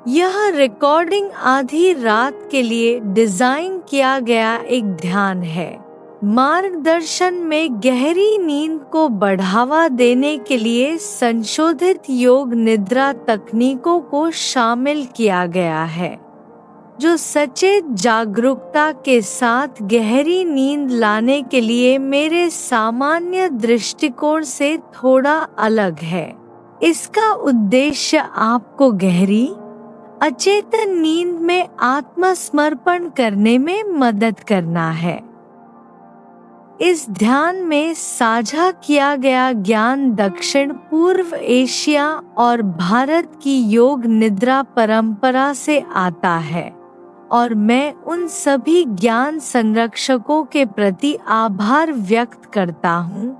यह रिकॉर्डिंग आधी रात के लिए डिजाइन किया गया एक ध्यान है। मार्गदर्शन में गहरी नींद को बढ़ावा देने के लिए संशोधित योग निद्रा तकनीकों को शामिल किया गया है, जो सचेत जागरूकता के साथ गहरी नींद लाने के लिए मेरे सामान्य दृष्टिकोण से थोड़ा अलग है। इसका उद्देश्य आपको गहरी अचेतन नींद में आत्मसमर्पण करने में मदद करना है। इस ध्यान में साझा किया गया ज्ञान दक्षिण पूर्व एशिया और भारत की योग निद्रा परंपरा से आता है, और मैं उन सभी ज्ञान संरक्षकों के प्रति आभार व्यक्त करता हूँ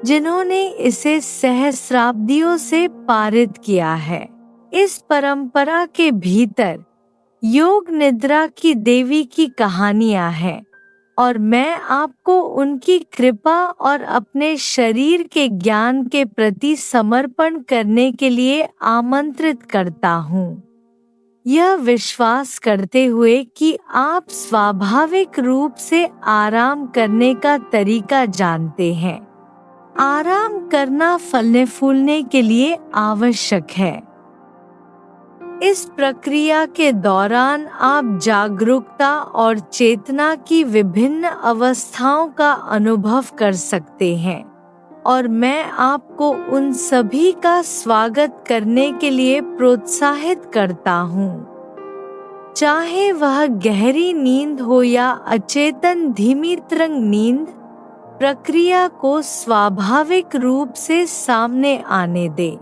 जिन्होंने इसे सहस्राब्दियों से पारित किया है। इस परंपरा के भीतर योग निद्रा की देवी की कहानियां हैं, और मैं आपको उनकी कृपा और अपने शरीर के ज्ञान के प्रति समर्पण करने के लिए आमंत्रित करता हूँ, यह विश्वास करते हुए कि आप स्वाभाविक रूप से आराम करने का तरीका जानते हैं। आराम करना फलने फूलने के लिए आवश्यक है। इस प्रक्रिया के दौरान आप जागरूकता और चेतना की विभिन्न अवस्थाओं का अनुभव कर सकते हैं, और मैं आपको उन सभी का स्वागत करने के लिए प्रोत्साहित करता हूँ। चाहे वह गहरी नींद हो या अचेतन धीमी तरंग नींद, प्रक्रिया को स्वाभाविक रूप से सामने आने दें।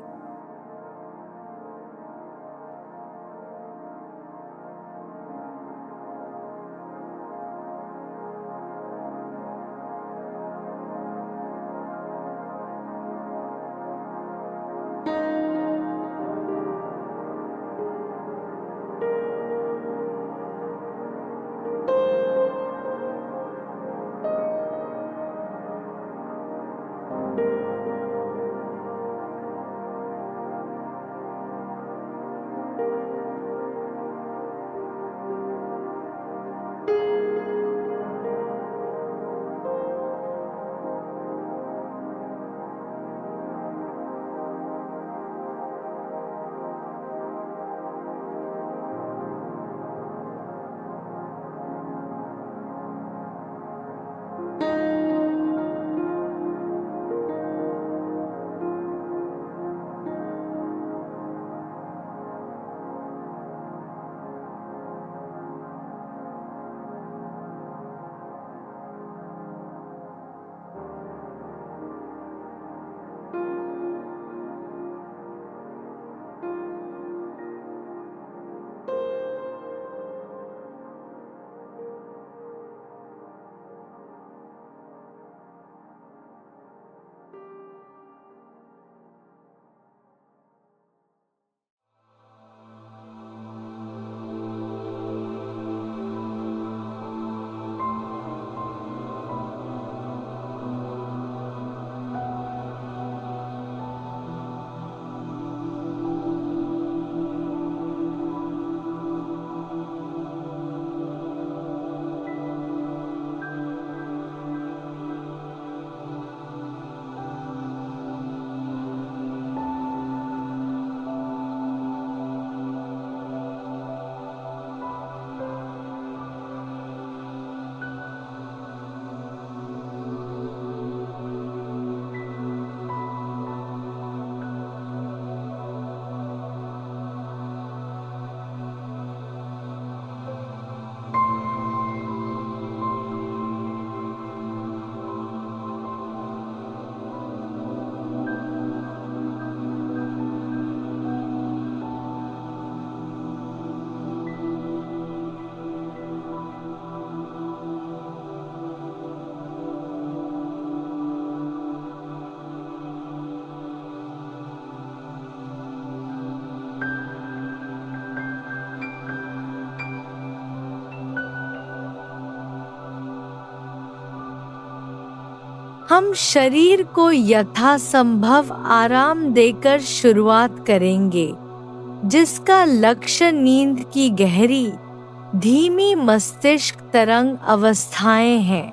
हम शरीर को यथासंभव आराम देकर शुरुआत करेंगे। जिसका लक्ष्य नींद की गहरी, धीमी मस्तिष्क तरंग अवस्थाएं हैं।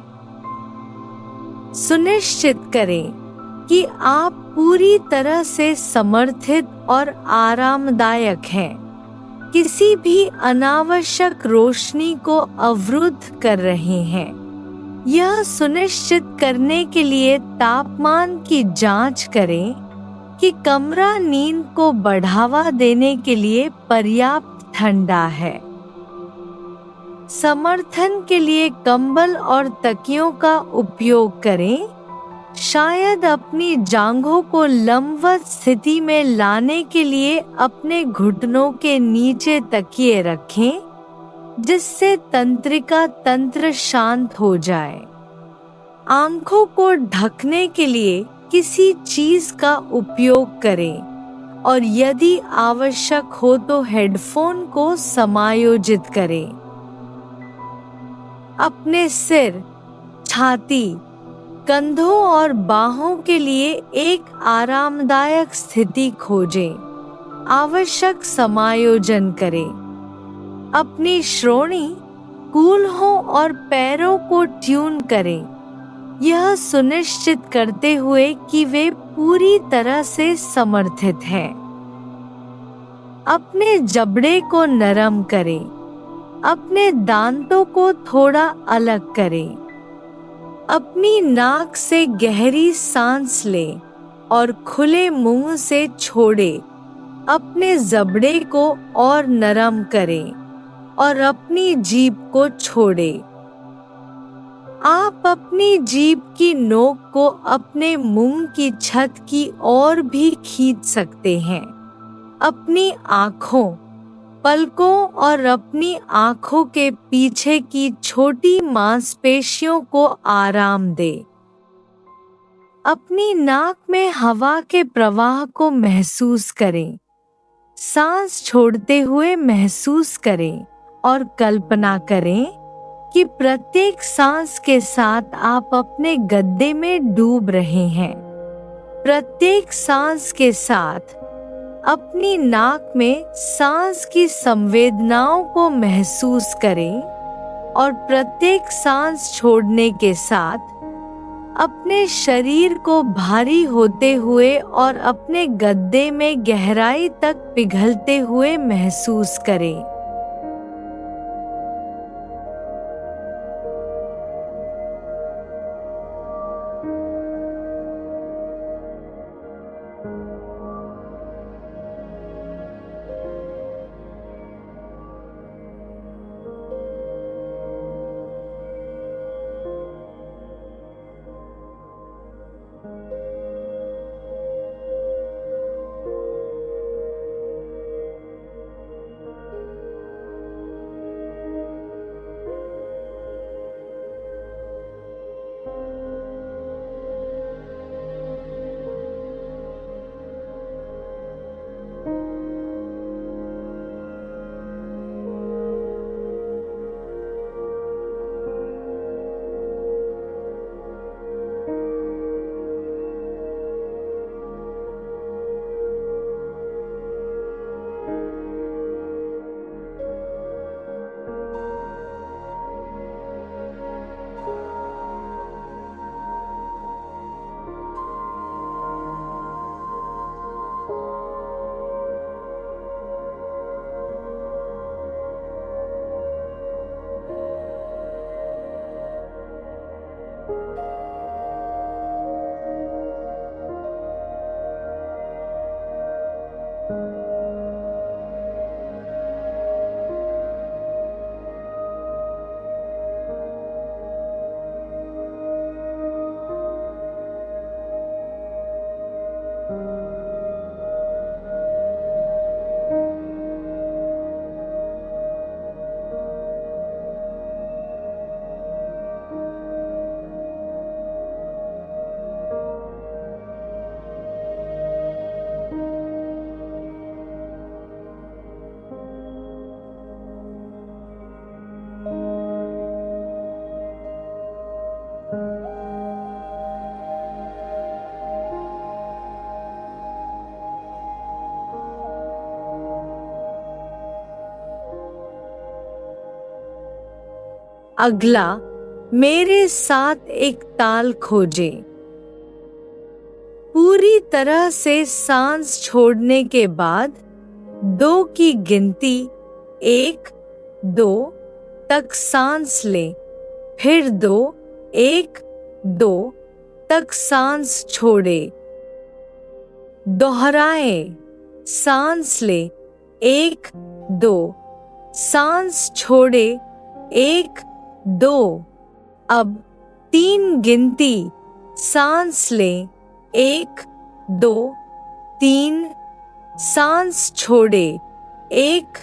सुनिश्चित करें कि आप पूरी तरह से समर्थित और आरामदायक हैं, किसी भी अनावश्यक रोशनी को अवरुद्ध कर रहे हैं। यह सुनिश्चित करने के लिए तापमान की जांच करें कि कमरा नींद को बढ़ावा देने के लिए पर्याप्त ठंडा है। समर्थन के लिए कंबल और तकियों का उपयोग करें। शायद अपनी जांघों को लंबवत स्थिति में लाने के लिए अपने घुटनों के नीचे तकिए रखें, जिससे तंत्रिका तंत्र शांत हो जाए। आंखों को ढकने के लिए किसी चीज का उपयोग करें और यदि आवश्यक हो तो हेडफोन को समायोजित करें। अपने सिर, छाती, कंधों और बाहों के लिए एक आरामदायक स्थिति खोजें। आवश्यक समायोजन करें। अपनी श्रोणि, कूल्हों और पैरों को ट्यून करें, यह सुनिश्चित करते हुए कि वे पूरी तरह से समर्थित हैं। अपने जबड़े को नरम करें। अपने दांतों को थोड़ा अलग करें। अपनी नाक से गहरी सांस लें और खुले मुंह से छोड़ें। अपने जबड़े को और नरम करें और अपनी जीभ को छोड़ें। आप अपनी जीभ की नोक को अपने मुंह की छत की ओर भी खींच सकते हैं। अपनी आँखों, पलकों और अपनी आँखों के पीछे की छोटी मांसपेशियों को आराम दें। अपनी नाक में हवा के प्रवाह को महसूस करें। सांस छोड़ते हुए महसूस करें और कल्पना करें कि प्रत्येक सांस के साथ आप अपने गद्दे में डूब रहे हैं। प्रत्येक सांस के साथ अपनी नाक में सांस की संवेदनाओं को महसूस करें और प्रत्येक सांस छोड़ने के साथ अपने शरीर को भारी होते हुए और अपने गद्दे में गहराई तक पिघलते हुए महसूस करें। अगला, मेरे साथ एक ताल खोजें। पूरी तरह से सांस छोड़ने के बाद 2 की गिनती 1, 2 तक सांस लें, फिर 2, 1, 2 तक सांस छोड़ें। दोहराएं, सांस लें, 1, 2, सांस छोड़ें, 1, 2। अब 3 गिनती, सांस लें, 1, 2, 3, सांस छोड़ें, 1,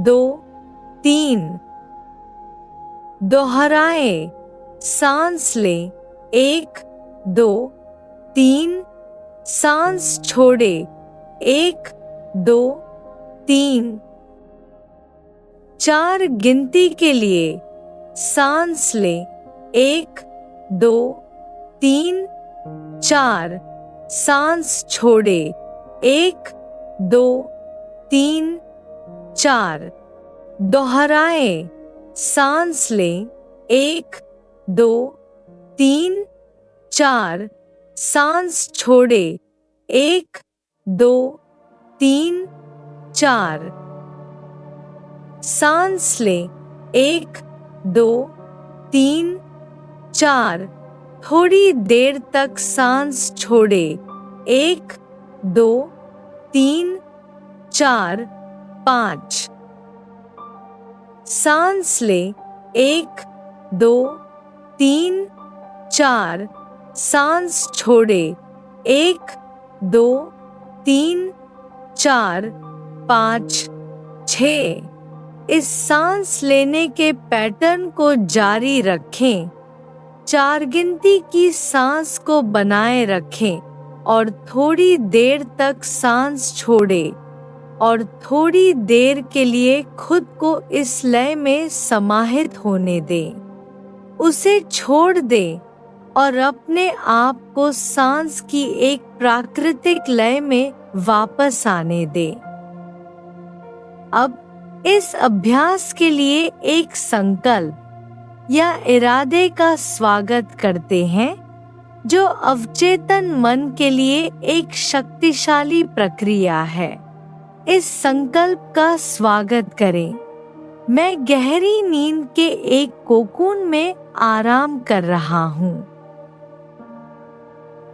2, 3। दोहराएं, सांस लें, 1, 2, 3, सांस छोड़ें, 1, 2, 3। 4 गिनती के लिए सांस लें, 1, 2, 3, 4, सांस छोड़ें, 1, 2, 3, 4। दोहराएं, सांस लें, 1, 2, 3, 4, सांस छोड़ें, 1, 2, 3, 4। सांस लें, 1, 2, 3, 4। थोड़ी देर तक सांस छोड़ें, 1, 2, 3, 4, 5। सांस लें, 1, 2, 3, 4, सांस छोड़ें, 1, 2, 3, 4, 5, 6। इस सांस लेने के पैटर्न को जारी रखें। 4 गिनती की सांस को बनाए रखें और थोड़ी देर तक सांस छोड़ें और थोड़ी देर के लिए खुद को इस लय में समाहित होने दें। उसे छोड़ दें और अपने आप को सांस की एक प्राकृतिक लय में वापस आने दें। अब इस अभ्यास के लिए एक संकल्प या इरादे का स्वागत करते हैं, जो अवचेतन मन के लिए एक शक्तिशाली प्रक्रिया है। इस संकल्प का स्वागत करें। मैं गहरी नींद के एक कोकून में आराम कर रहा हूँ।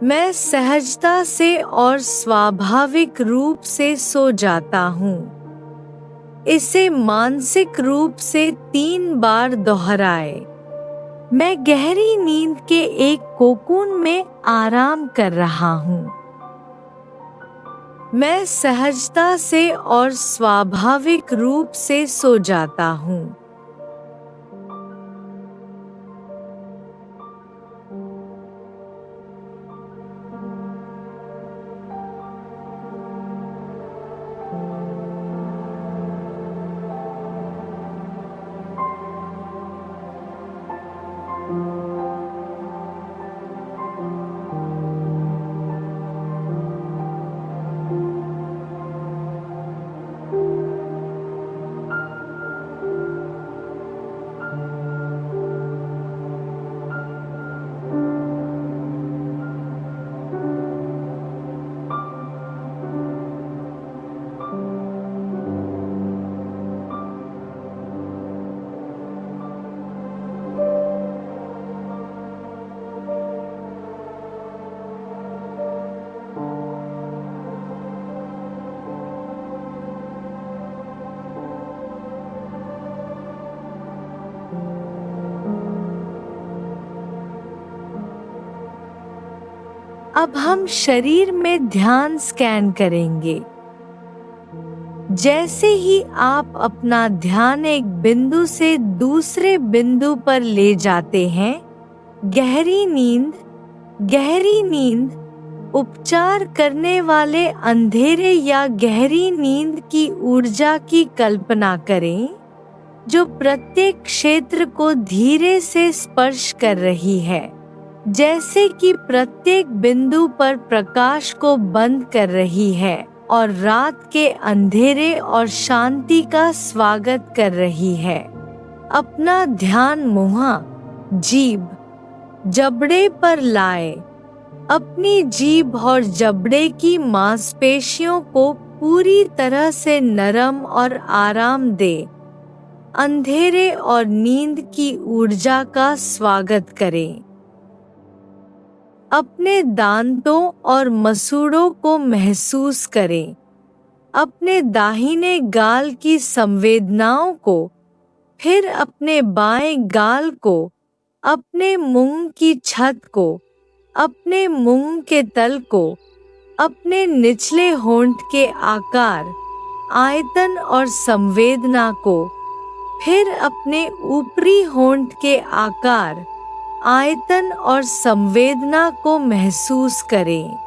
मैं सहजता से और स्वाभाविक रूप से सो जाता हूँ। इसे मानसिक रूप से 3 बार दोहराएं। मैं गहरी नींद के एक कोकून में आराम कर रहा हूँ। मैं सहजता से और स्वाभाविक रूप से सो जाता हूँ। अब हम शरीर में ध्यान स्कैन करेंगे। जैसे ही आप अपना ध्यान एक बिंदु से दूसरे बिंदु पर ले जाते हैं, गहरी नींद उपचार करने वाले अंधेरे या गहरी नींद की ऊर्जा की कल्पना करें, जो प्रत्येक क्षेत्र को धीरे से स्पर्श कर रही है, जैसे कि प्रत्येक बिंदु पर प्रकाश को बंद कर रही है और रात के अंधेरे और शांति का स्वागत कर रही है। अपना ध्यान मुँह, जीभ, जबड़े पर लाए। अपनी जीभ और जबड़े की मांसपेशियों को पूरी तरह से नरम और आराम दे। अंधेरे और नींद की ऊर्जा का स्वागत करें। अपने दांतों और मसूड़ों को महसूस करें। अपने दाहिने गाल की संवेदनाओं को, फिर अपने बाएं गाल को, अपने मुंह की छत को, अपने मुंह के तल को, अपने निचले होंठ के आकार, आयतन और संवेदना को, फिर अपने ऊपरी होंठ के आकार, आयतन और संवेदना को महसूस करें।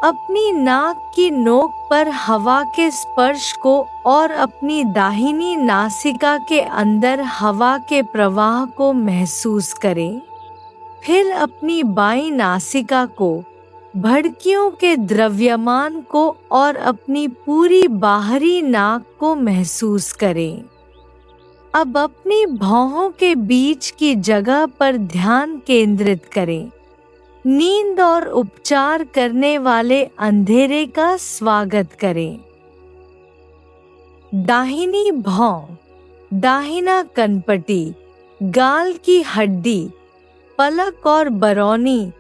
अपनी नाक की नोक पर हवा के स्पर्श को और अपनी दाहिनी नासिका के अंदर हवा के प्रवाह को महसूस करें। फिर अपनी बाईं नासिका को, भड़कियों के द्रव्यमान को और अपनी पूरी बाहरी नाक को महसूस करें। अब अपनी भौहों के बीच की जगह पर ध्यान केंद्रित करें। नींद और उपचार करने वाले अंधेरे का स्वागत करें। दाहिनी भौं, दाहिना कनपटी, गाल की हड्डी, पलक और बरौनी,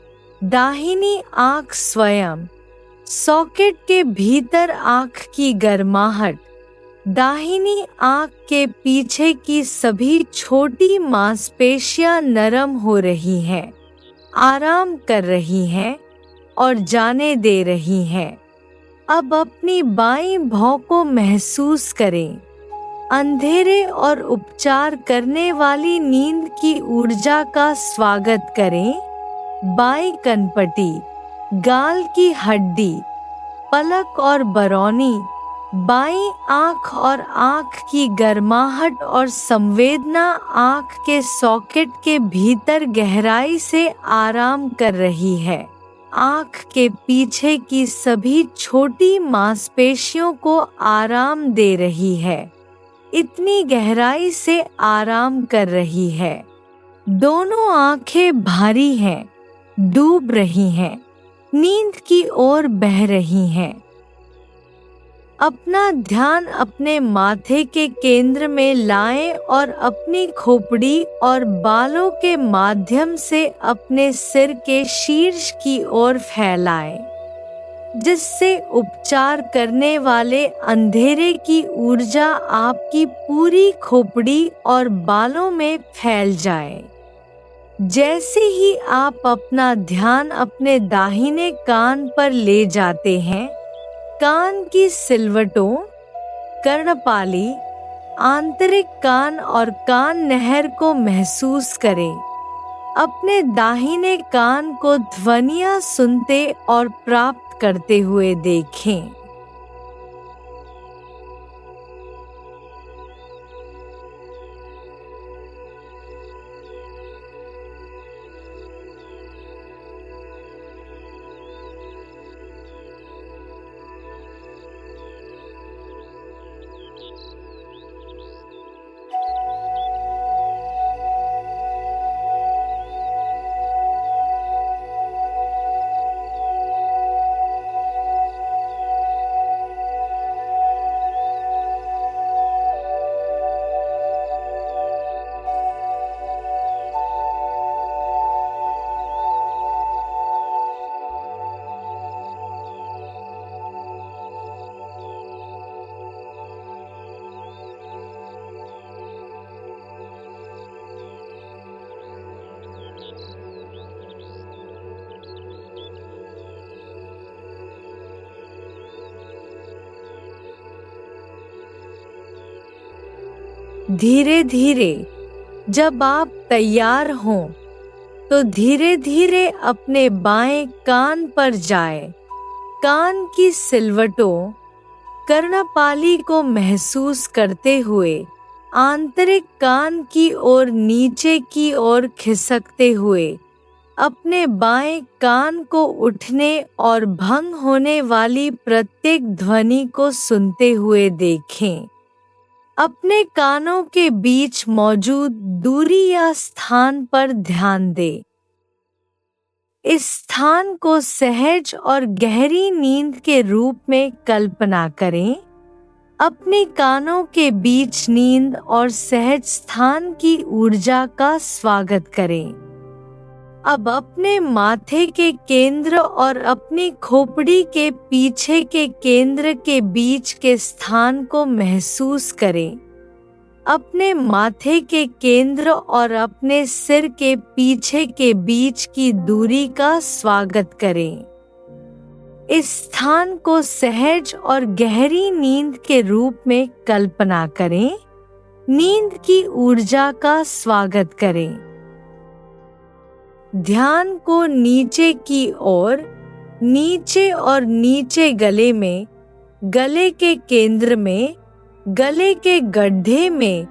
दाहिनी आंख स्वयं, सॉकेट के भीतर आंख की गर्माहट, दाहिनी आंख के पीछे की सभी छोटी मांसपेशियां नरम हो रही हैं, आराम कर रही हैं और जाने दे रही हैं। अब अपनी बाईं भौं को महसूस करें। अंधेरे और उपचार करने वाली नींद की ऊर्जा का स्वागत करें। बाईं कनपटी, गाल की हड्डी, पलक और बरौनी, बाईं आंख और आंख की गर्माहट और संवेदना आंख के सॉकेट के भीतर गहराई से आराम कर रही है। आंख के पीछे की सभी छोटी मांसपेशियों को आराम दे रही है, इतनी गहराई से आराम कर रही है। दोनों आंखें भारी हैं, डूब रही हैं, नींद की ओर बह रही हैं। अपना ध्यान अपने माथे के केंद्र में लाएं और अपनी खोपड़ी और बालों के माध्यम से अपने सिर के शीर्ष की ओर फैलाएं, जिससे उपचार करने वाले अंधेरे की ऊर्जा आपकी पूरी खोपड़ी और बालों में फैल जाए। जैसे ही आप अपना ध्यान अपने दाहिने कान पर ले जाते हैं, कान की सिलवटों, कर्णपाली, आंतरिक कान और कान नहर को महसूस करें। अपने दाहिने कान को ध्वनियाँ सुनते और प्राप्त करते हुए देखें। धीरे धीरे जब आप तैयार हों तो धीरे धीरे अपने बाएं कान पर जाएं। कान की सिलवटों, कर्णपाली को महसूस करते हुए आंतरिक कान की ओर नीचे की ओर खिसकते हुए अपने बाएं कान को उठने और भंग होने वाली प्रत्येक ध्वनि को सुनते हुए देखें। अपने कानों के बीच मौजूद दूरी या स्थान पर ध्यान दें। इस स्थान को सहज और गहरी नींद के रूप में कल्पना करें। अपने कानों के बीच नींद और सहज स्थान की ऊर्जा का स्वागत करें। अब अपने माथे के केंद्र और अपनी खोपड़ी के पीछे के केंद्र के बीच के स्थान को महसूस करें। अपने माथे के केंद्र और अपने सिर के पीछे के बीच की दूरी का स्वागत करें। इस स्थान को सहज और गहरी नींद के रूप में कल्पना करें। नींद की ऊर्जा का स्वागत करें। ध्यान को नीचे की ओर, नीचे और नीचे गले में, गले के केंद्र में, गले के गड्ढे में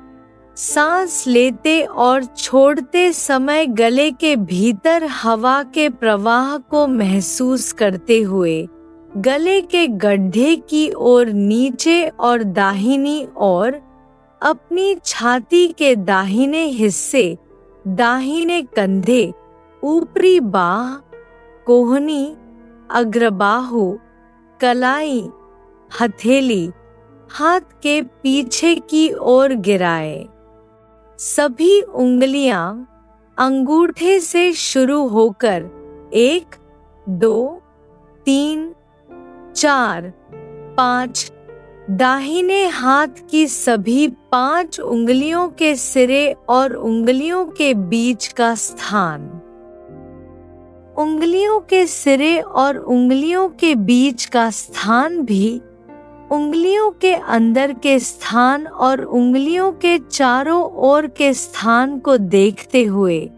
सांस लेते और छोड़ते समय गले के भीतर हवा के प्रवाह को महसूस करते हुए गले के गड्ढे की ओर नीचे और दाहिनी ओर, अपनी छाती के दाहिने हिस्से, दाहिने कंधे, ऊपरी बाह, कोहनी, अग्रबाहु, कलाई, हथेली, हाथ के पीछे की ओर गिराए। सभी उंगलियां अंगूठे से शुरू होकर 1, 2, 3, 4, 5, दाहिने हाथ की सभी 5 उंगलियों के सिरे और उंगलियों के बीच का स्थान। उंगलियों के सिरे और उंगलियों के बीच का स्थान भी उंगलियों के अंदर के स्थान और उंगलियों के चारों ओर के स्थान को देखते हुए,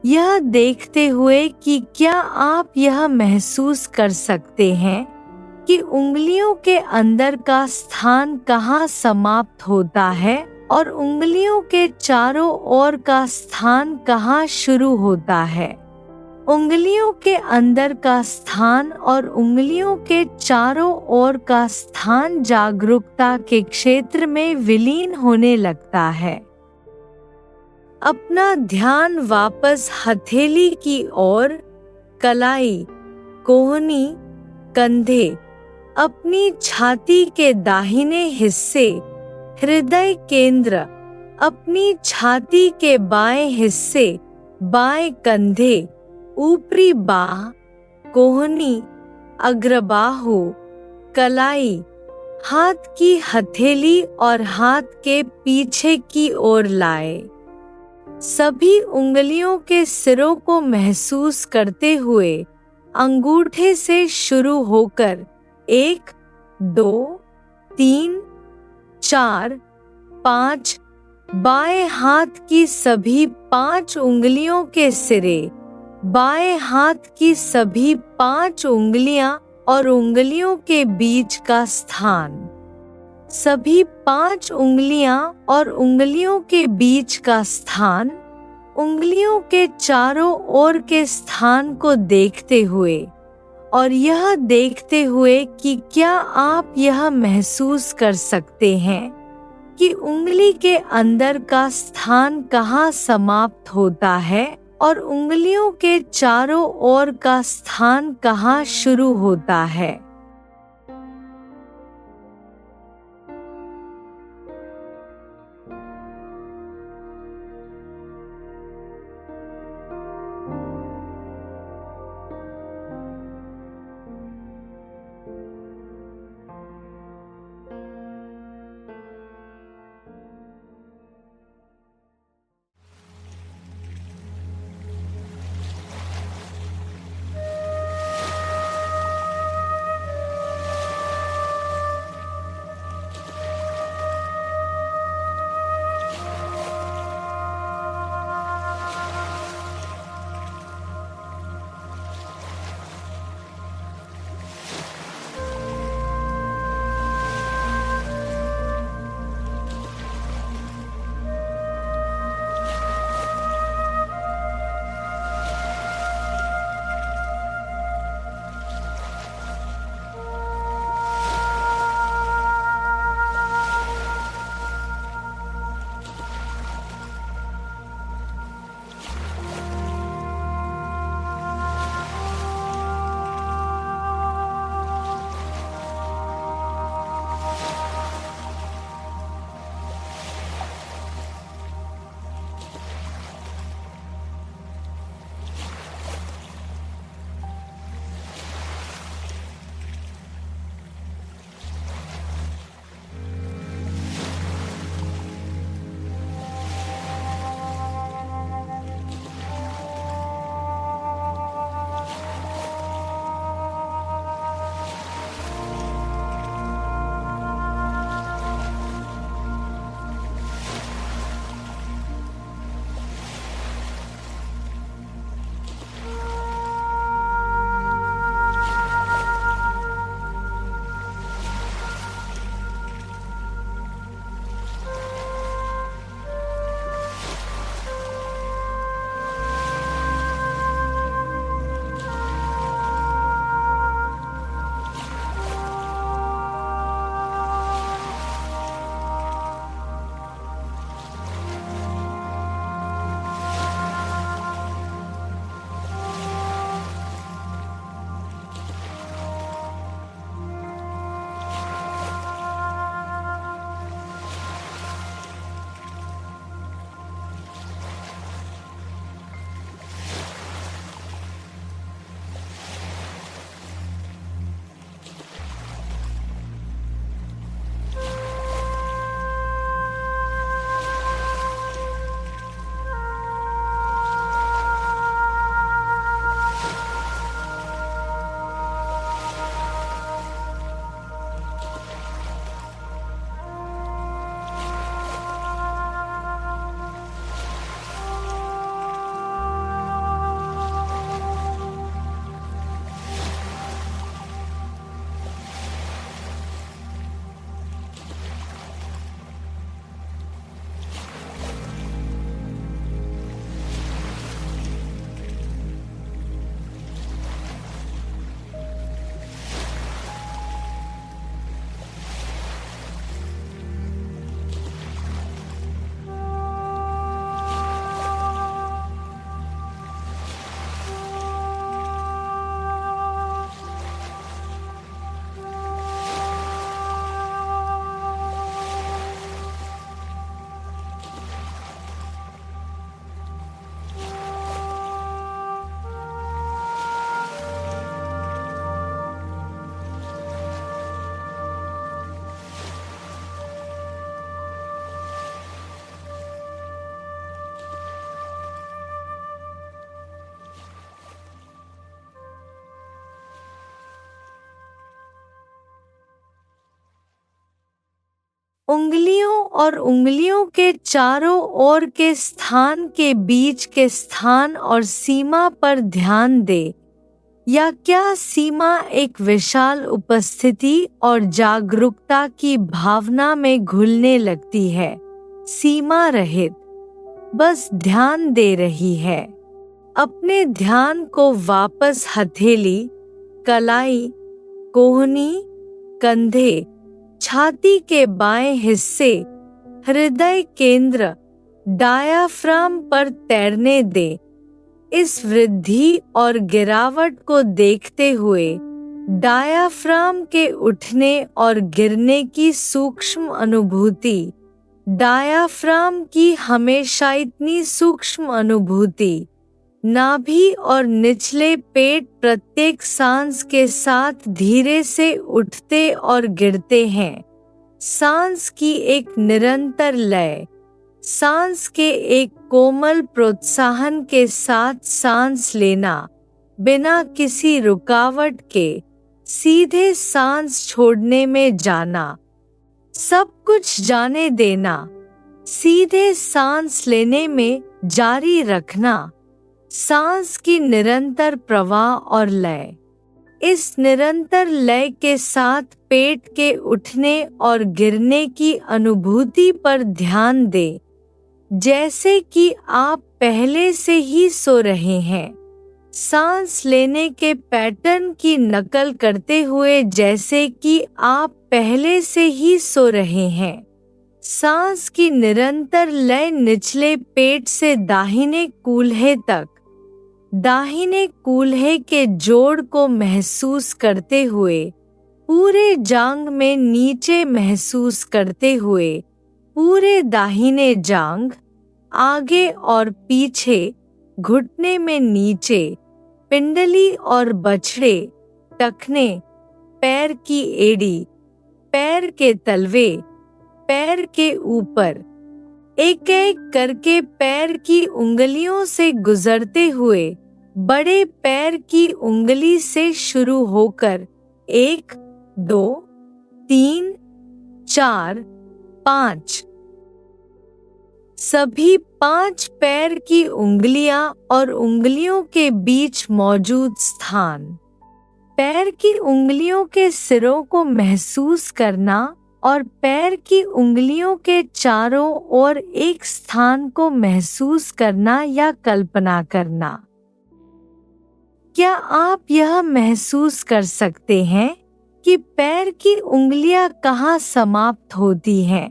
यह देखते हुए कि क्या आप यह महसूस कर सकते हैं कि उंगलियों के अंदर का स्थान कहाँ समाप्त होता है और उंगलियों के चारों ओर का स्थान कहाँ शुरू होता है। उंगलियों के अंदर का स्थान और उंगलियों के चारों ओर का स्थान जागरूकता के क्षेत्र में विलीन होने लगता है। अपना ध्यान वापस हथेली की ओर, कलाई, कोहनी, कंधे, अपनी छाती के दाहिने हिस्से, हृदय केंद्र, अपनी छाती के बाएं हिस्से, बाएं कंधे, ऊपरी बाह, कोहनी, अग्रबाहु, कलाई, हाथ की हथेली और हाथ के पीछे की ओर लाए। सभी उंगलियों के सिरों को महसूस करते हुए अंगूठे से शुरू होकर 1, 2, 3, 4, 5, बाएं हाथ की सभी 5 उंगलियों के सिरे, बाएं हाथ की सभी 5 उंगलियां और उंगलियों के बीच का स्थान। सभी 5 उंगलियां और उंगलियों के बीच का स्थान, उंगलियों के चारों ओर के स्थान को देखते हुए और यह देखते हुए कि क्या आप यह महसूस कर सकते हैं कि उंगली के अंदर का स्थान कहाँ समाप्त होता है और उंगलियों के चारों ओर का स्थान कहाँ शुरू होता है। उंगलियों और उंगलियों के चारों ओर के स्थान के बीच के स्थान और सीमा पर ध्यान दे, या क्या सीमा एक विशाल उपस्थिति और जागरूकता की भावना में घुलने लगती है, सीमा रहित, बस ध्यान दे रही है। अपने ध्यान को वापस हथेली, कलाई, कोहनी, कंधे, छाती के बाएं हिस्से, हृदय केंद्र, डायाफ्राम पर तैरने दे। इस वृद्धि और गिरावट को देखते हुए डायाफ्राम के उठने और गिरने की सूक्ष्म अनुभूति, डायाफ्राम की हमेशा इतनी सूक्ष्म अनुभूति, नाभि और निचले पेट प्रत्येक सांस के साथ धीरे से उठते और गिरते हैं। सांस की एक निरंतर लय, सांस के एक कोमल प्रोत्साहन के साथ सांस लेना, बिना किसी रुकावट के सीधे सांस छोड़ने में जाना, सब कुछ जाने देना, सीधे सांस लेने में जारी रखना, सांस की निरंतर प्रवाह और लय। इस निरंतर लय के साथ पेट के उठने और गिरने की अनुभूति पर ध्यान दें, जैसे कि आप पहले से ही सो रहे हैं। सांस लेने के पैटर्न की नकल करते हुए जैसे कि आप पहले से ही सो रहे हैं। सांस की निरंतर लय निचले पेट से दाहिने कूल्हे तक, दाहिने कूल्हे के जोड़ को महसूस करते हुए, पूरे जांघ में नीचे महसूस करते हुए, पूरे दाहिने जांघ, आगे और पीछे, घुटने में नीचे, पिंडली और बछड़े, टखने, पैर की एड़ी, पैर के तलवे, पैर के ऊपर, एक एक करके पैर की उंगलियों से गुजरते हुए बड़े पैर की उंगली से शुरू होकर 1, 2, 3, 4, 5, सभी 5 पैर की उंगलियां और उंगलियों के बीच मौजूद स्थान, पैर की उंगलियों के सिरों को महसूस करना और पैर की उंगलियों के चारों ओर एक स्थान को महसूस करना या कल्पना करना। क्या आप यह महसूस कर सकते हैं कि पैर की उंगलियां कहाँ समाप्त होती हैं?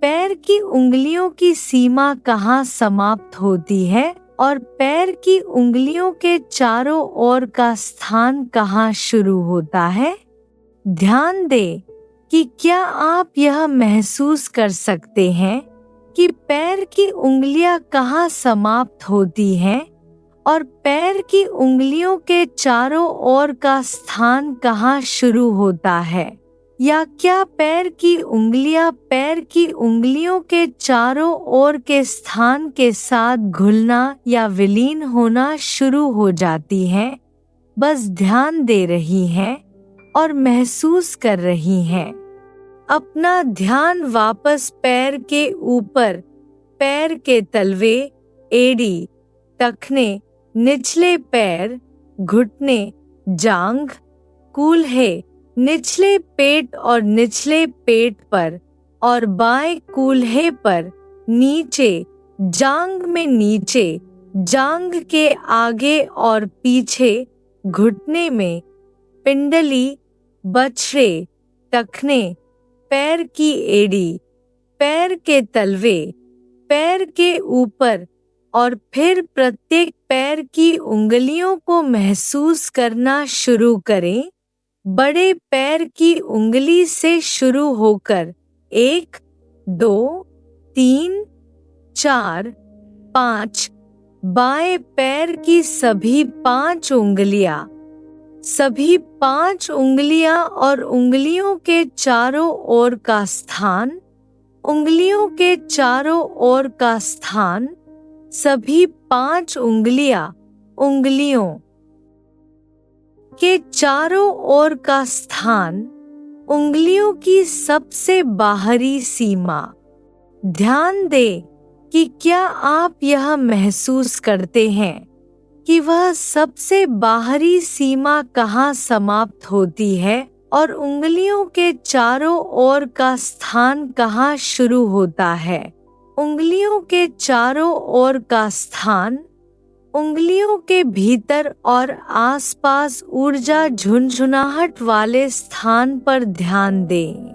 पैर की उंगलियों की सीमा कहाँ समाप्त होती है और पैर की उंगलियों के चारों ओर का स्थान कहाँ शुरू होता है? ध्यान दें कि क्या आप यह महसूस कर सकते हैं कि पैर की उंगलियां कहाँ समाप्त होती हैं और पैर की उंगलियों के चारों ओर का स्थान कहाँ शुरू होता है? या क्या पैर की उंगलियां पैर की उंगलियों के चारों ओर के स्थान के साथ घुलना या विलीन होना शुरू हो जाती हैं? बस ध्यान दे रही हैं और महसूस कर रही हैं। अपना ध्यान वापस पैर के ऊपर, पैर के तलवे, एड़ी, टखने, निचले पैर, घुटने, जांघ, कूल्हे, निचले पेट और निचले पेट पर और बाएं कूल्हे पर, नीचे, जांघ में नीचे, जांघ के आगे और पीछे, घुटने में, पिंडली, बछड़े, टखने, पैर की एड़ी, पैर के तलवे, पैर के ऊपर और फिर प्रत्येक पैर की उंगलियों को महसूस करना शुरू करें। बड़े पैर की उंगली से शुरू होकर 1, 2, 3, 4, 5, बाएं पैर की सभी 5 उंगलियां, सभी 5 उंगलियां और उंगलियों के चारों ओर का स्थान, उंगलियों के चारों ओर का स्थान, सभी 5 उंगलियां, उंगलियों के चारों ओर का स्थान, उंगलियों की सबसे बाहरी सीमा। ध्यान दें कि क्या आप यह महसूस करते हैं कि वह सबसे बाहरी सीमा कहाँ समाप्त होती है और उंगलियों के चारों ओर का स्थान कहाँ शुरू होता है। उंगलियों के चारों ओर का स्थान, उंगलियों के भीतर और आसपास ऊर्जा झुनझुनाहट वाले स्थान पर ध्यान दें।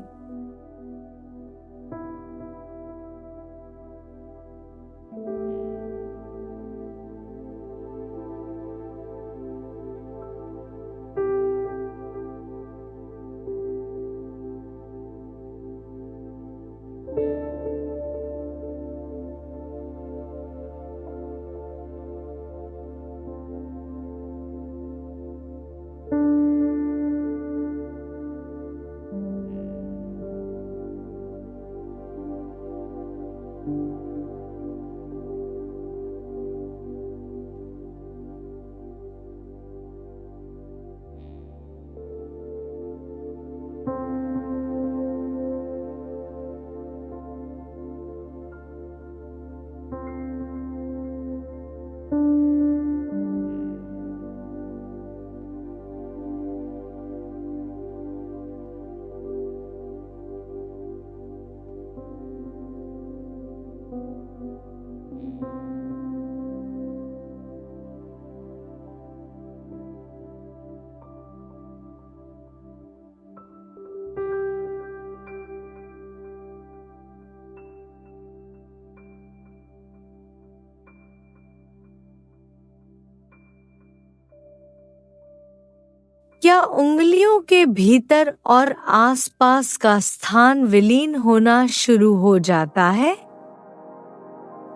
क्या उंगलियों के भीतर और आसपास का स्थान विलीन होना शुरू हो जाता है?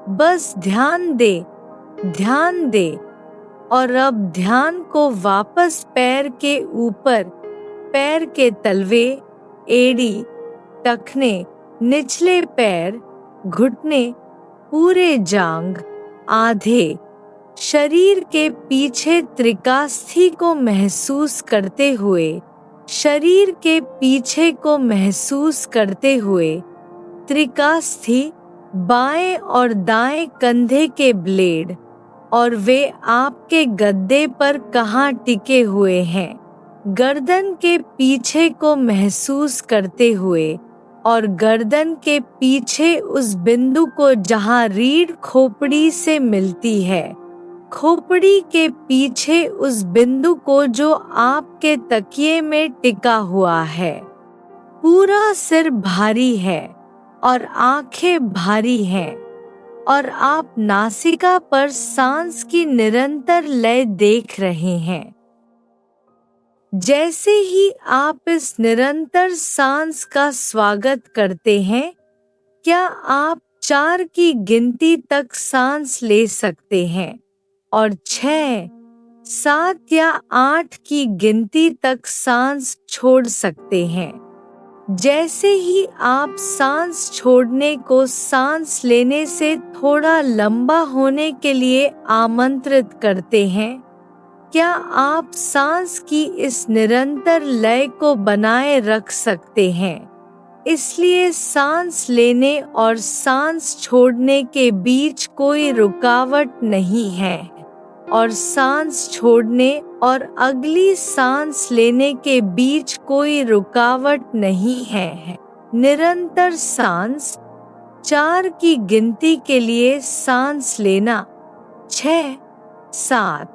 बस ध्यान दे और अब ध्यान को वापस पैर के ऊपर, पैर के तलवे, एड़ी, टखने, निचले पैर, घुटने, पूरे जांघ, आधे शरीर के पीछे त्रिकास्थि को महसूस करते हुए, शरीर के पीछे को महसूस करते हुए, त्रिकास्थि, बाएं और दाएं कंधे के ब्लेड और वे आपके गद्दे पर कहाँ टिके हुए हैं, गर्दन के पीछे को महसूस करते हुए और गर्दन के पीछे उस बिंदु को जहाँ रीढ़ खोपड़ी से मिलती है, खोपड़ी के पीछे उस बिंदु को जो आपके तकिए में टिका हुआ है। पूरा सिर भारी है और आंखें भारी हैं और आप नासिका पर सांस की निरंतर लय देख रहे हैं। जैसे ही आप इस निरंतर सांस का स्वागत करते हैं, क्या आप 4 की गिनती तक सांस ले सकते हैं और 6, 7 या 8 की गिनती तक सांस छोड़ सकते हैं। जैसे ही आप सांस छोड़ने को सांस लेने से थोड़ा लंबा होने के लिए आमंत्रित करते हैं, क्या आप सांस की इस निरंतर लय को बनाए रख सकते हैं? इसलिए सांस लेने और सांस छोड़ने के बीच कोई रुकावट नहीं है और सांस छोड़ने और अगली सांस लेने के बीच कोई रुकावट नहीं है। निरंतर सांस, 4 की गिनती के लिए सांस लेना, 6, 7,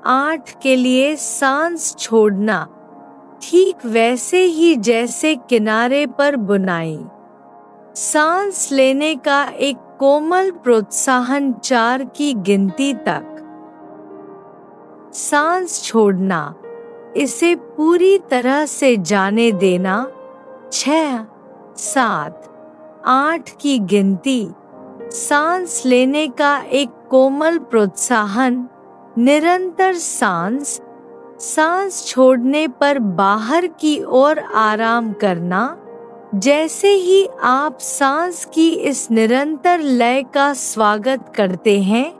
8 के लिए सांस छोड़ना, ठीक वैसे ही जैसे किनारे पर बुनाई। सांस लेने का एक कोमल प्रोत्साहन 4 की गिनती तक। सांस छोड़ना, इसे पूरी तरह से जाने देना, 6, 7, 8 की गिनती। सांस लेने का एक कोमल प्रोत्साहन, निरंतर सांस, सांस छोड़ने पर बाहर की ओर आराम करना। जैसे ही आप सांस की इस निरंतर लय का स्वागत करते हैं,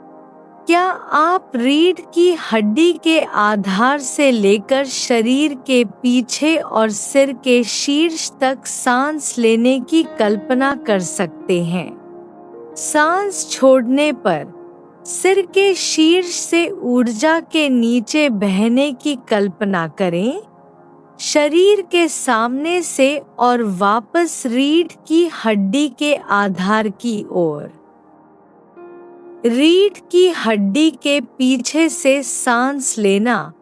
क्या आप रीढ़ की हड्डी के आधार से लेकर शरीर के पीछे और सिर के शीर्ष तक सांस लेने की कल्पना कर सकते हैं? सांस छोड़ने पर सिर के शीर्ष से ऊर्जा के नीचे बहने की कल्पना करें, शरीर के सामने से और वापस रीढ़ की हड्डी के आधार की ओर। रीढ़ की हड्डी के पीछे से सांस लेना,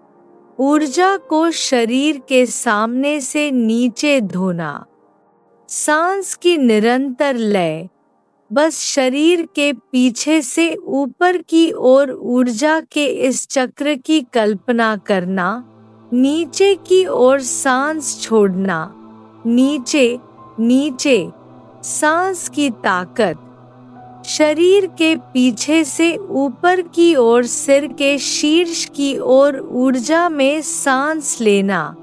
ऊर्जा को शरीर के सामने से नीचे धोना। सांस की निरंतर लय, बस शरीर के पीछे से ऊपर की ओर ऊर्जा के इस चक्र की कल्पना करना, नीचे की ओर सांस छोड़ना, नीचे नीचे। सांस की ताकत, शरीर के पीछे से ऊपर की ओर सिर के शीर्ष की ओर ऊर्जा में सांस लेना,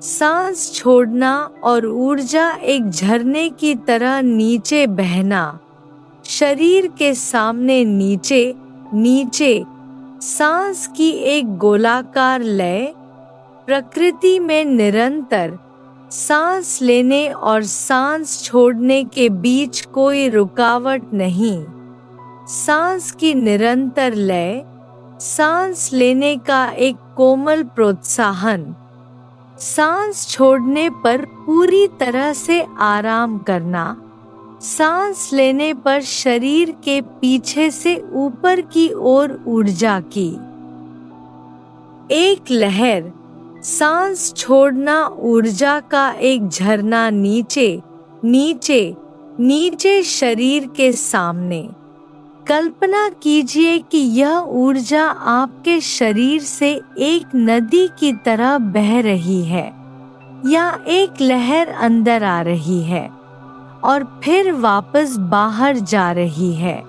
सांस छोड़ना और ऊर्जा एक झरने की तरह नीचे बहना, शरीर के सामने नीचे नीचे। सांस की एक गोलाकार लय, प्रकृति में निरंतर सांस लेने और सांस छोड़ने के बीच कोई रुकावट नहीं। सांस की निरंतर लय, सांस लेने का एक कोमल प्रोत्साहन, सांस छोड़ने पर पूरी तरह से आराम करना, सांस लेने पर शरीर के पीछे से ऊपर की ओर ऊर्जा की एक लहर, सांस छोड़ना, ऊर्जा का एक झरना नीचे नीचे नीचे शरीर के सामने। कल्पना कीजिए कि यह ऊर्जा आपके शरीर से एक नदी की तरह बह रही है या एक लहर अंदर आ रही है और फिर वापस बाहर जा रही है।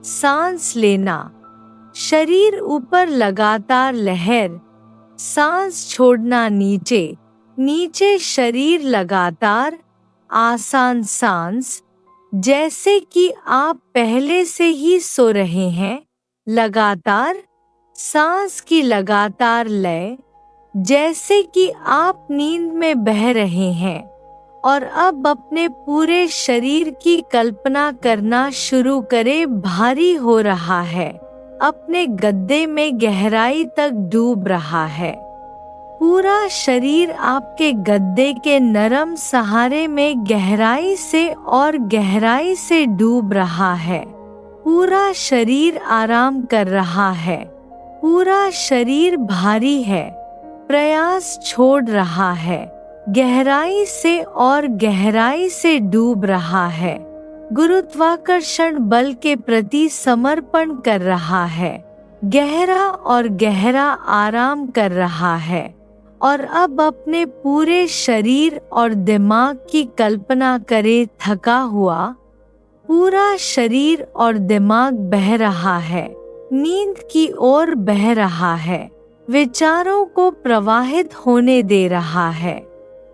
सांस लेना, शरीर ऊपर लगातार लहर, सांस छोड़ना नीचे नीचे शरीर लगातार आसान सांस, जैसे कि आप पहले से ही सो रहे हैं। लगातार सांस की लगातार लय, जैसे कि आप नींद में बह रहे हैं। और अब अपने पूरे शरीर की कल्पना करना शुरू करें, भारी हो रहा है, अपने गद्दे में गहराई तक डूब रहा है। पूरा शरीर आपके गद्दे के नरम सहारे में गहराई से और गहराई से डूब रहा है। पूरा शरीर आराम कर रहा है, पूरा शरीर भारी है, प्रयास छोड़ रहा है, गहराई से और गहराई से डूब रहा है, गुरुत्वाकर्षण बल के प्रति समर्पण कर रहा है, गहरा और गहरा आराम कर रहा है। और अब अपने पूरे शरीर और दिमाग की कल्पना करे थका हुआ, पूरा शरीर और दिमाग बह रहा है, नींद की ओर बह रहा है, विचारों को प्रवाहित होने दे रहा है,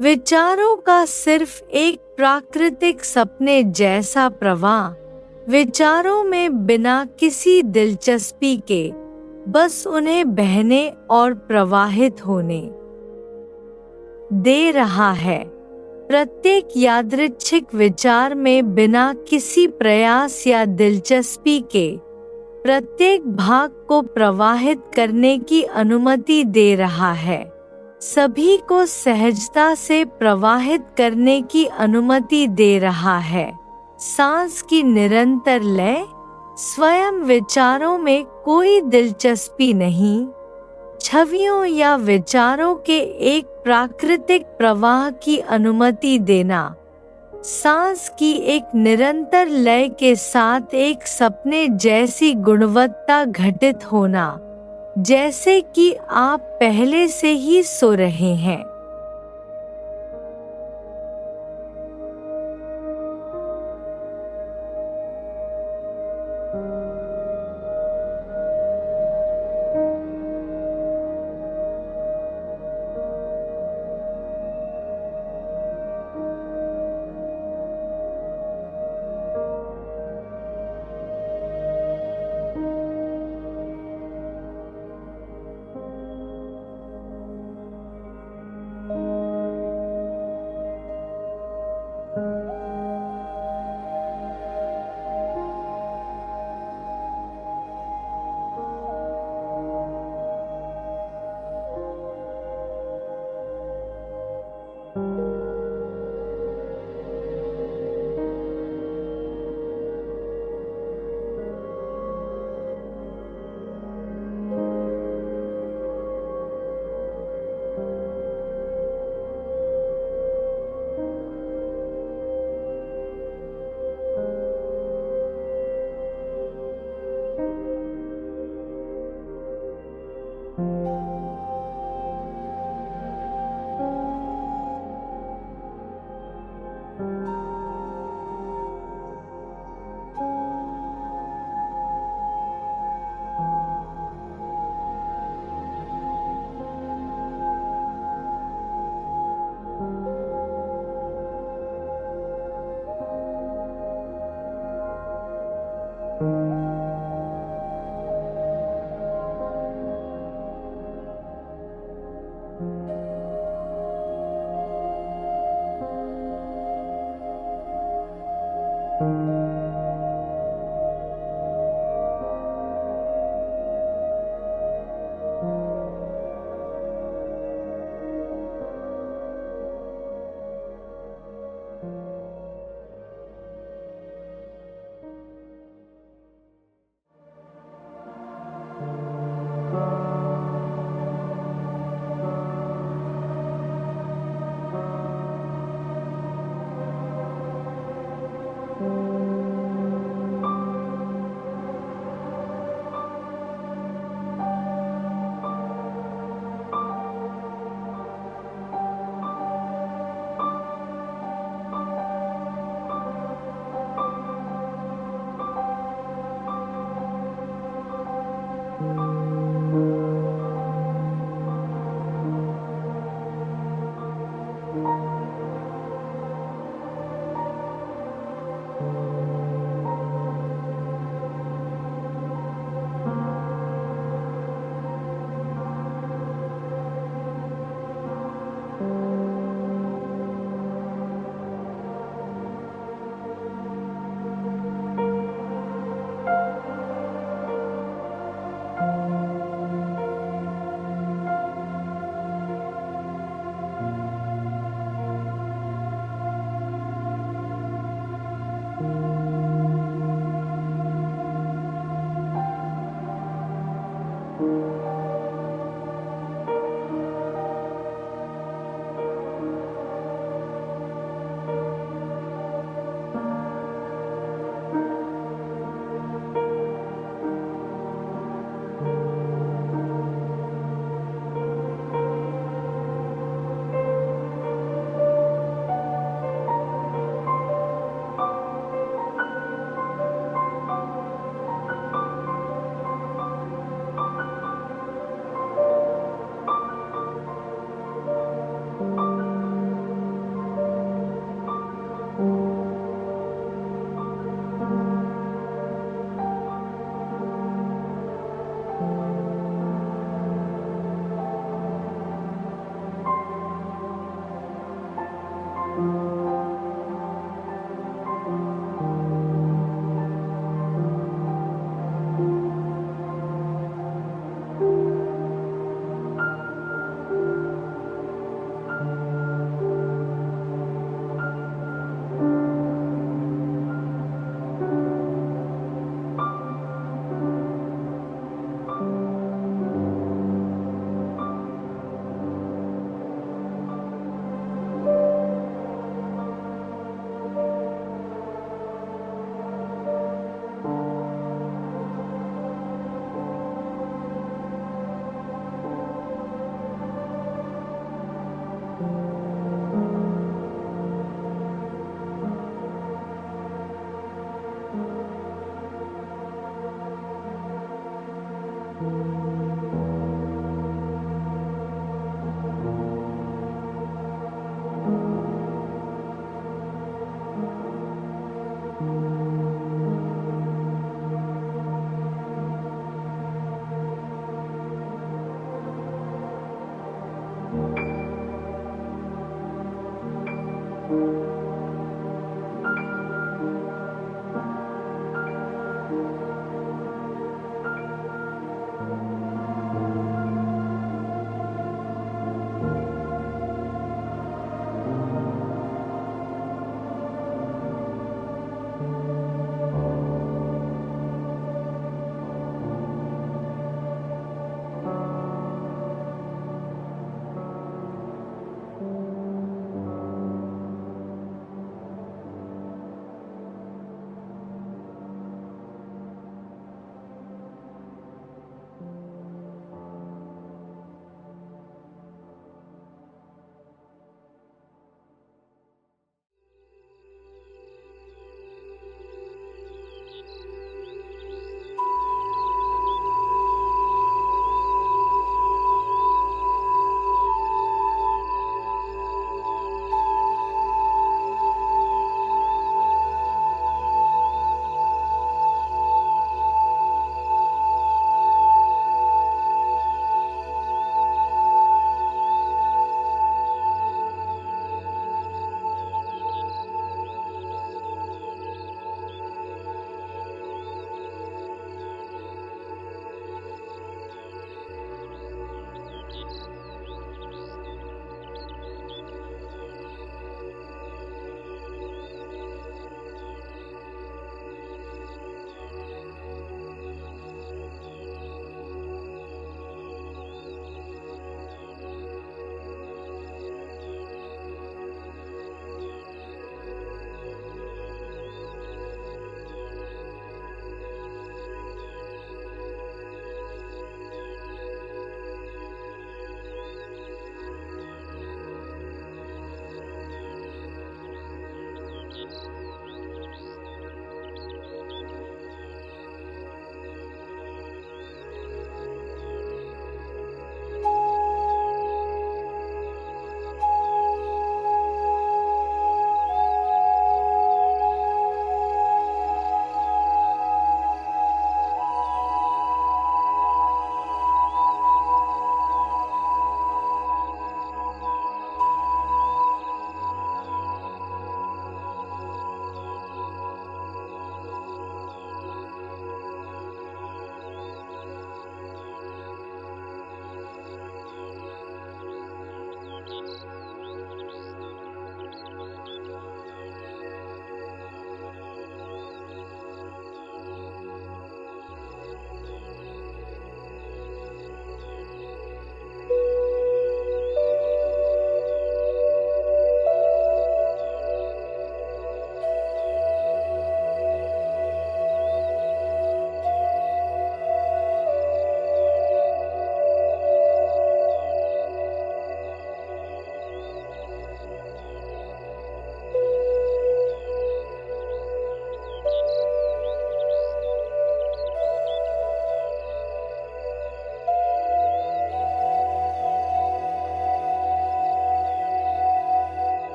विचारों का सिर्फ एक प्राकृतिक सपने जैसा प्रवाह, विचारों में बिना किसी दिलचस्पी के, बस उन्हें बहने और प्रवाहित होने दे रहा है। प्रत्येक यादृच्छिक विचार में बिना किसी प्रयास या दिलचस्पी के प्रत्येक भाग को प्रवाहित करने की अनुमति दे रहा है, सभी को सहजता से प्रवाहित करने की अनुमति दे रहा है। सांस की निरंतर लय, स्वयं विचारों में कोई दिलचस्पी नहीं, छवियों या विचारों के एक प्राकृतिक प्रवाह की अनुमति देना, सांस की एक निरंतर लय के साथ एक सपने जैसी गुणवत्ता घटित होना, जैसे कि आप पहले से ही सो रहे हैं।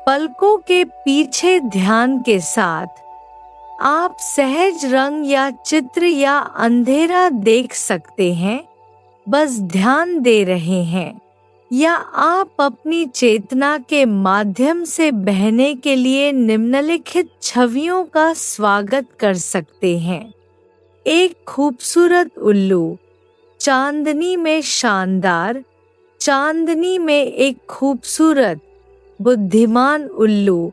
पलकों के पीछे ध्यान के साथ आप सहज रंग या चित्र या अंधेरा देख सकते हैं, बस ध्यान दे रहे हैं, या आप अपनी चेतना के माध्यम से बहने के लिए निम्नलिखित छवियों का स्वागत कर सकते हैं। एक खूबसूरत उल्लू, चांदनी में शानदार, चांदनी में एक खूबसूरत बुद्धिमान उल्लू,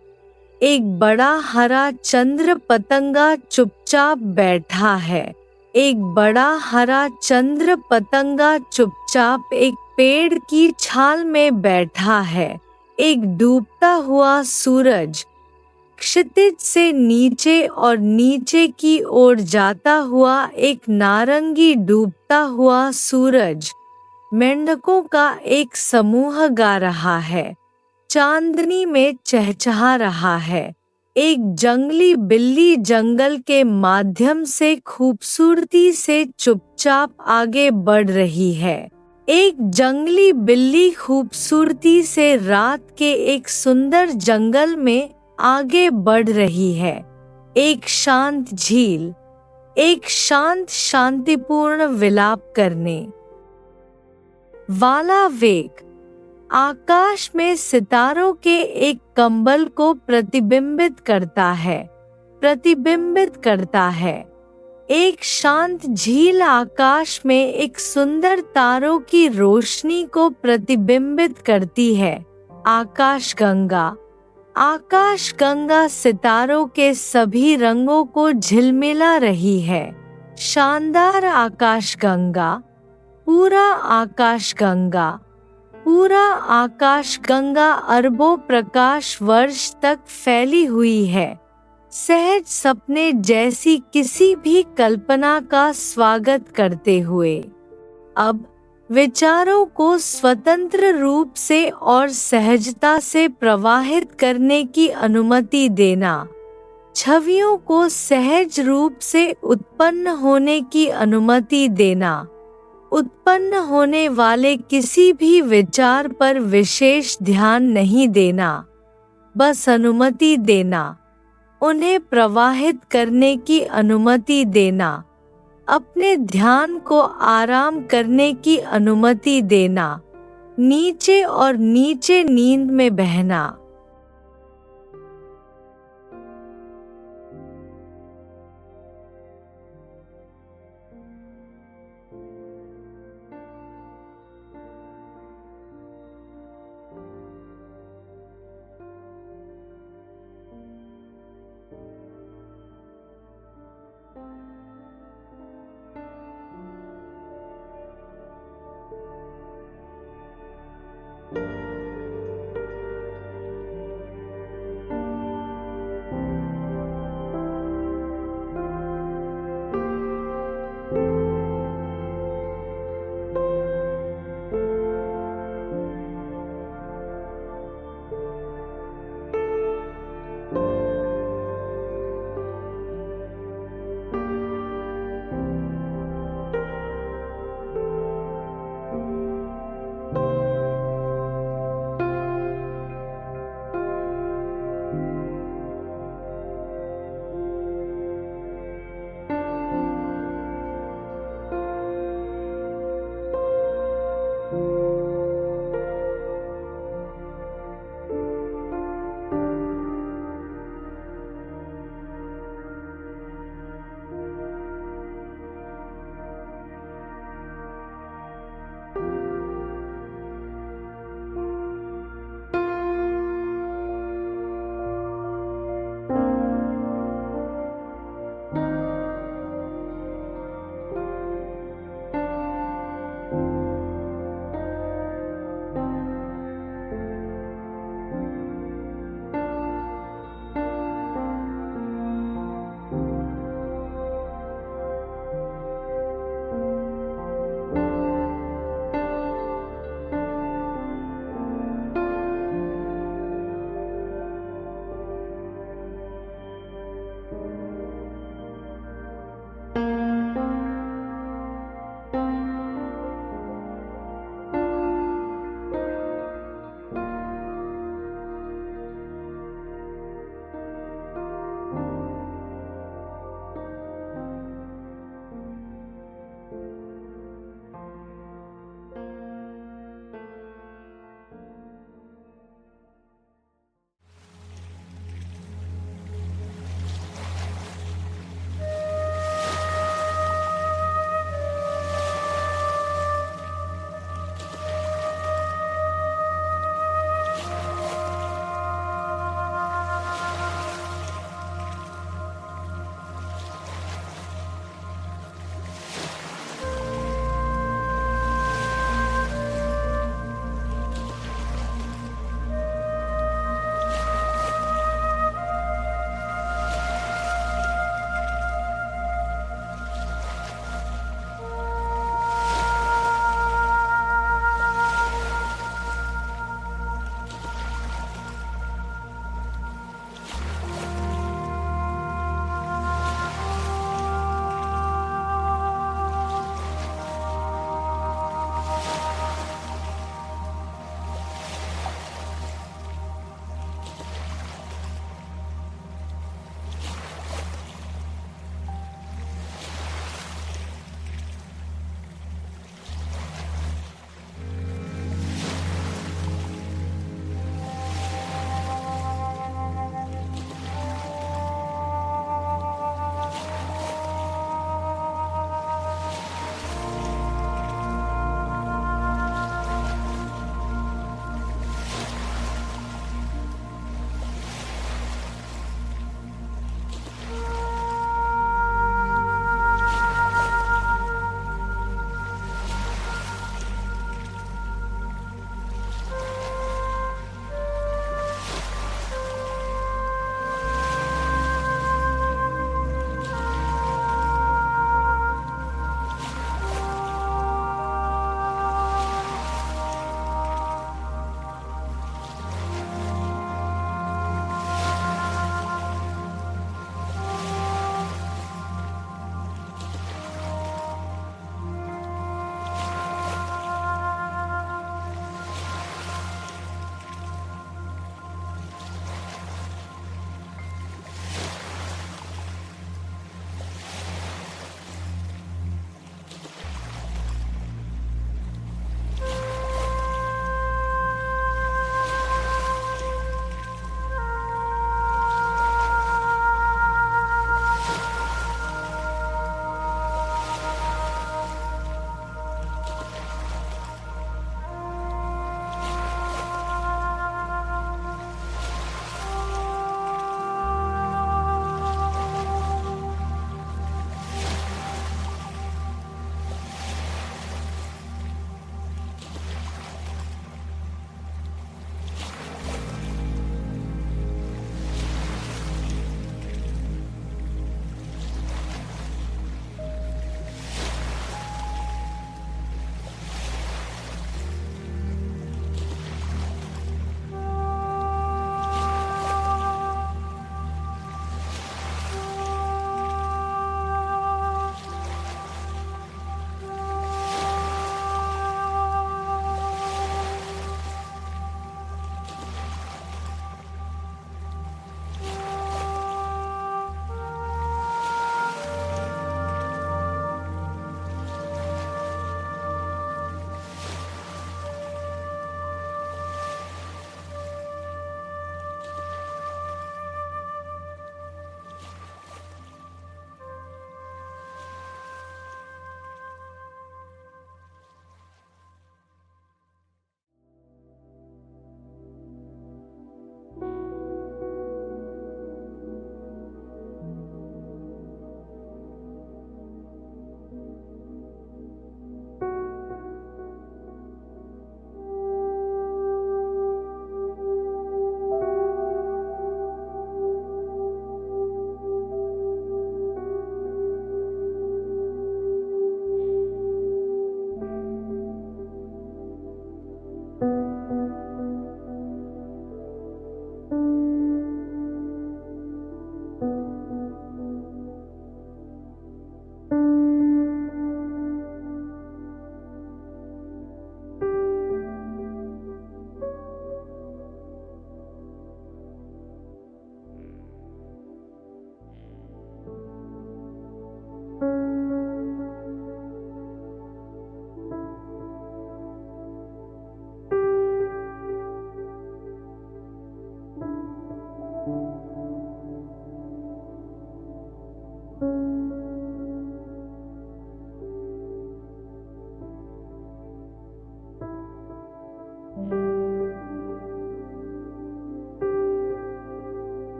एक बड़ा हरा चंद्र पतंगा चुपचाप बैठा है। एक बड़ा हरा चंद्र पतंगा चुपचाप एक पेड़ की छाल में बैठा है। एक डूबता हुआ सूरज, क्षितिज से नीचे और नीचे की ओर जाता हुआ एक नारंगी डूबता हुआ सूरज। मेंढकों का एक समूह गा रहा है, चांदनी में चहचहा रहा है। एक जंगली बिल्ली जंगल के माध्यम से खूबसूरती से चुपचाप आगे बढ़ रही है। एक जंगली बिल्ली खूबसूरती से रात के एक सुंदर जंगल में आगे बढ़ रही है। एक शांत झील, एक शांत शांतिपूर्ण विलाप करने वाला वेग, आकाश में सितारों के एक कंबल को प्रतिबिंबित करता है। एक शांत झील आकाश में एक सुंदर तारों की रोशनी को प्रतिबिंबित करती है। आकाश गंगा सितारों के सभी रंगों को झिलमिला रही है। शानदार आकाश गंगा, पूरा आकाश गंगा अरबों प्रकाश वर्ष तक फैली हुई है, सहज सपने जैसी किसी भी कल्पना का स्वागत करते हुए। अब विचारों को स्वतंत्र रूप से और सहजता से प्रवाहित करने की अनुमति देना, छवियों को सहज रूप से उत्पन्न होने की अनुमति देना, उत्पन्न होने वाले किसी भी विचार पर विशेष ध्यान नहीं देना, बस अनुमति देना, उन्हें प्रवाहित करने की अनुमति देना, अपने ध्यान को आराम करने की अनुमति देना, नीचे और नीचे नींद में बहना।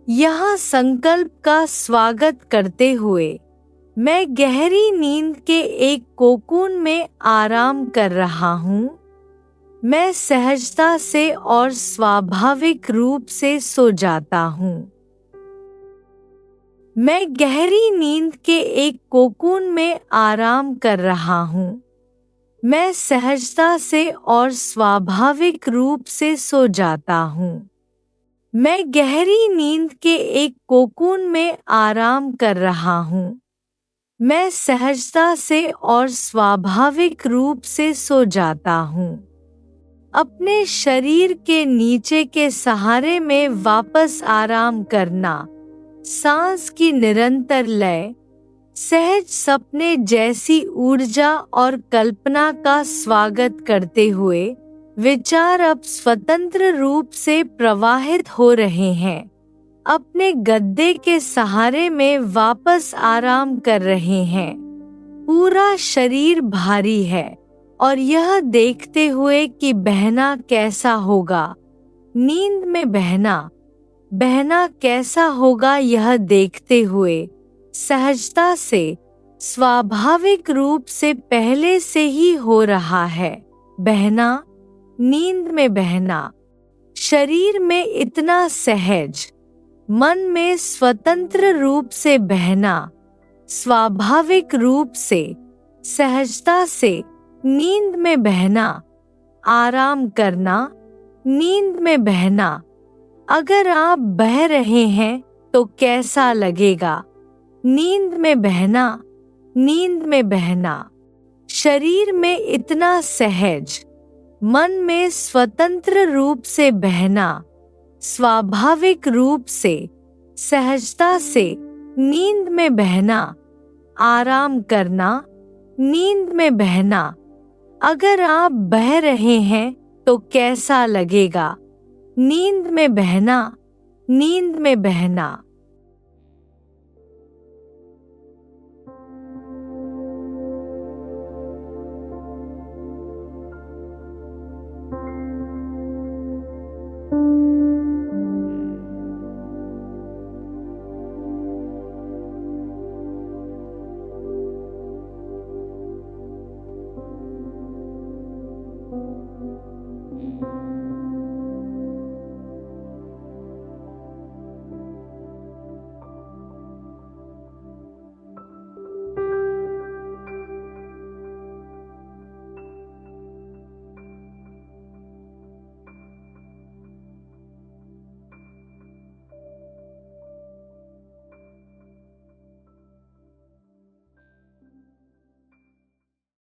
यहाँ संकल्प का स्वागत करते हुए मैं गहरी नींद के एक कोकून में आराम कर रहा हूँ। मैं सहजता से और स्वाभाविक रूप से सो जाता हूँ। मैं गहरी नींद के एक कोकून में आराम कर रहा हूँ। मैं सहजता से और स्वाभाविक रूप से सो जाता हूँ। मैं गहरी नींद के एक कोकून में आराम कर रहा हूँ। मैं सहजता से और स्वाभाविक रूप से सो जाता हूँ। अपने शरीर के नीचे के सहारे में वापस आराम करना, सांस की निरंतर लय, सहज सपने जैसी ऊर्जा और कल्पना का स्वागत करते हुए विचार अब स्वतंत्र रूप से प्रवाहित हो रहे हैं। अपने गद्दे के सहारे में वापस आराम कर रहे हैं। पूरा शरीर भारी है और यह देखते हुए कि बहना कैसा होगा। नींद में बहना कैसा होगा यह देखते हुए सहजता से स्वाभाविक रूप से पहले से ही हो रहा है। बहना, नींद में बहना, शरीर में इतना सहज, मन में स्वतंत्र रूप से बहना, स्वाभाविक रूप से सहजता से नींद में बहना, आराम करना, नींद में बहना। अगर आप बह रहे हैं तो कैसा लगेगा? नींद में बहना, शरीर में इतना सहज, मन में स्वतंत्र रूप से बहना, स्वाभाविक रूप से सहजता से नींद में बहना, आराम करना, नींद में बहना। अगर आप बह रहे हैं तो कैसा लगेगा? नींद में बहना।